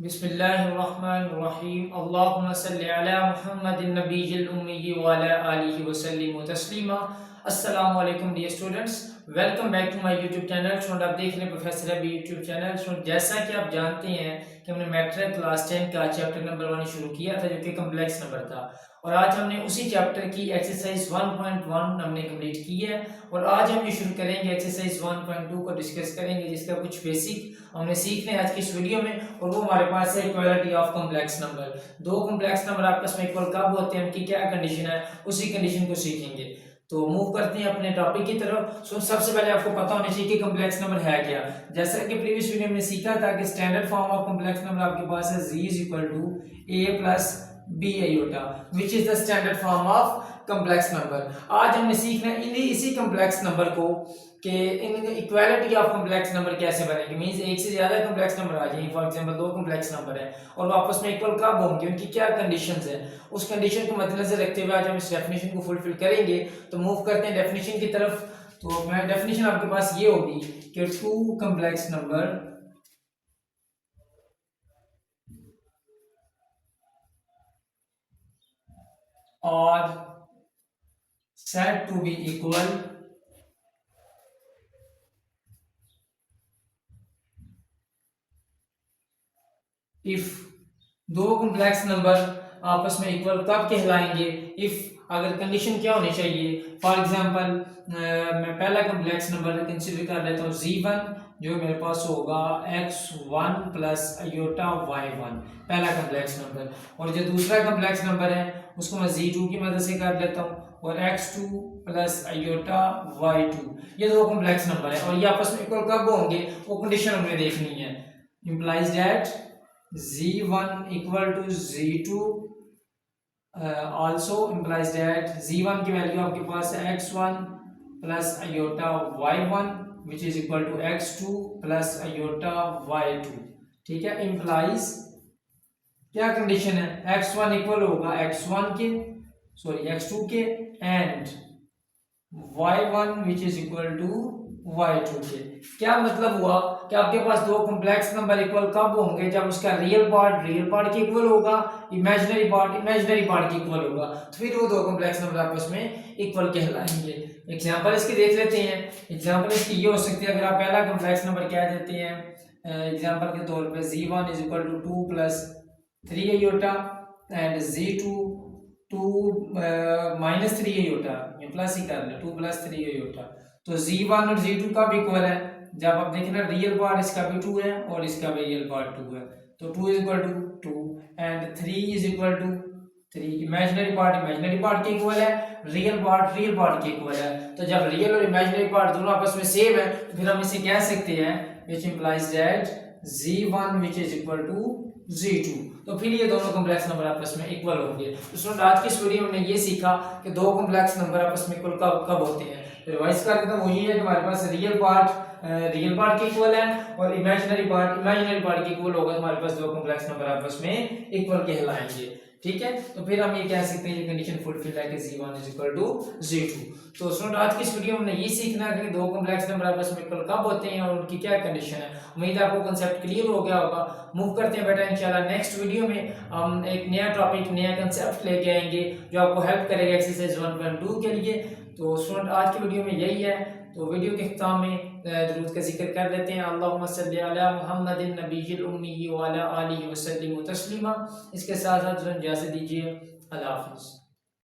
बिस्मिल्लाहिर्रहमानिर्रहीम अल्लाहुम्मा सल्लि अला मुहम्मदिन नबिय्यिल उम्मी व अला आलिहि व सल्लिम तस्लीमा। अस्सलाम वालेकुम dear students, welcome back to my YouTube channel. Student आप देख रहे हैं प्रोफेसर अभी यूट्यूब चैनल। स्टूडेंट जैसा कि आप जानते हैं कि हमने मैट्रिक क्लास 10 का चैप्टर नंबर 1 शुरू किया था जो कि कम्प्लेक्स नंबर था, और आज हमने उसी चैप्टर की एक्सरसाइज 1.1 हमने कंप्लीट की है। और आज हम ये शुरू करेंगे एक्सरसाइज 1.2 को डिस्कस करेंगे, जिसका कुछ बेसिक हमने सीखने आज की इस वीडियो में। और वो हमारे पास है इक्वालिटी ऑफ कॉम्प्लेक्स नंबर। दो कॉम्प्लेक्स नंबर आपस में इक्वल कब होते हैं, उनकी क्या कंडीशन है, उसी कंडीशन को सीखेंगे। तो मूव करते हैं अपने टॉपिक की तरफ। सो सबसे पहले आपको पता होना चाहिए कि कॉम्प्लेक्स नंबर है क्या। जैसा कि प्रीवियस वीडियो में सीखा था कि standard form of complex number आपके पास है z is equal to a plus b iota, which is the standard form of complex number. आज हमने सीखना है इसी कॉम्प्लेक्स नंबर को कि इन इक्वालिटी ऑफ कॉम्प्लेक्स नंबर कैसे बनेगी। मींस एक से ज्यादा कॉम्प्लेक्स नंबर आ जाएंगे, फॉर एग्जांपल दो कॉम्प्लेक्स नंबर है और वो आपस में इक्वल कब होंगे, उनकी क्या कंडीशंस है, उस कंडीशन को मद्देनजर रखते हुए आज हम इस डेफिनेशन को फुलफिल करेंगे। तो मूव करते हैं डेफिनेशन की तरफ। तो मैं डेफिनेशन आपके पास ये होगी कि two complex number are said to be equal if दो कॉम्प्लेक्स नंबर आपस में इक्वल कब कहलाएंगे, इफ अगर कंडीशन क्या होनी चाहिए। फॉर एग्जांपल मैं पहला कॉम्प्लेक्स नंबर कंसीडर कर लेता हूँ z1, जो मेरे पास होगा x1 प्लस अयोटा y1, पहला कॉम्प्लेक्स नंबर। और जो दूसरा कॉम्प्लेक्स नंबर है उसको मैं z2 की मदद से कर लेता हूँ, और x2 प्लस अयोटा y2, ये दो कॉम्प्लेक्स नंबर है और ये आपस में इक्वल कब होंगे, वो कंडीशन हमें देखनी है। implies that z1 equal to z2 also implies that z1 की वैल्यू आपके पास है x1 plus iota y1 which is equal to x2 plus iota y2। ठीक है, implies क्या कंडीशन है, x1 इक्वल होगा x1 के, सॉरी x2 के, and y1 which is equal to y2 के। क्या मतलब हुआ कि आपके पास दो कॉम्प्लेक्स नंबर इक्वल कब होंगे, जब उसका रियल पार्ट के इक्वल होगा, इमेजिनरी पार्ट के इक्वल होगा, तो फिर वो दो कॉम्प्लेक्स नंबर आपस में इक्वल कहलाएंगे। एग्जांपल इसकी देख लेते हैं। एग्जांपल इसकी ये हो सकती है, अगर आप पहला कॉम्प्लेक्स नंबर क्या देते हैं, एग्जांपल के तौर पे z1 is equal to 2 plus 3 iota and z2 2 minus 3 iota, ये प्लस ही कर ले, 2 प्लस 3 आयोटा। तो z1 और z2 का भी इक्वल है, जब आप देखें ना रियल पार्ट इसका भी 2 है और इसका भी रियल पार्ट 2 है, तो 2 is equal to 2 and 3 is equal to 3। Imaginary part के इक्वल है, रियल पार्ट के इक्वल है। तो जब रियल और इमेजिनरी पार्ट दोनों आपस में सेम है तो फिर हम इसे कह सकते हैं which implies that z1 which is equal to z2, तो फिर ये दोनों कॉम्प्लेक्स नंबर आपस में इक्वल होंगे। तो स्टूडेंट आज की इस वीडियो में हमने ये सीखा कि दो कॉम्प्लेक्स नंबर आपस में इक्वल कब होते हैं। तो रिवाइज कर देता हूं, वो ये है कि हमारे पास रियल पार्ट के इक्वल है और इमेजिनरी पार्ट के इक्वल होगा, तो हमारे पास दो कॉम्प्लेक्स नंबर आपस में इक्वल कहलाएंगे। ठीक है, तो फिर हम ये कह सकते हैं ये कंडीशन फुलफिल है कि z1 is equal to z2। तो स्टूडेंट आज की इस वीडियो में हमने ये सीखना है कि दो कॉम्प्लेक्स नंबर आपस में इक्वल कब होते हैं और उनकी क्या कंडीशन है। उम्मीद है आपको कांसेप्ट क्लियर हो गया होगा। मूव करते हैं बेटा इंशाल्लाह नेक्स्ट वीडियो में हम एक नया टॉपिक, नया कांसेप्ट लेके आएंगे जो आपको हेल्प करेगा एक्सरसाइज 1.2 के लिए। तो स्टूडेंट आज की वीडियो में यही है। तो वीडियो के इख्तिताम में दुरूद का जिक्र कर लेते हैं। अल्लाहुम्मा सल्लि अला मुहम्मदिन नबिय्यिल उम्मी व अला आलिहि व सल्लिम तस्लीमा। इसके साथ साथ इजाज़त दीजिए, अल्लाह हाफ़िज़।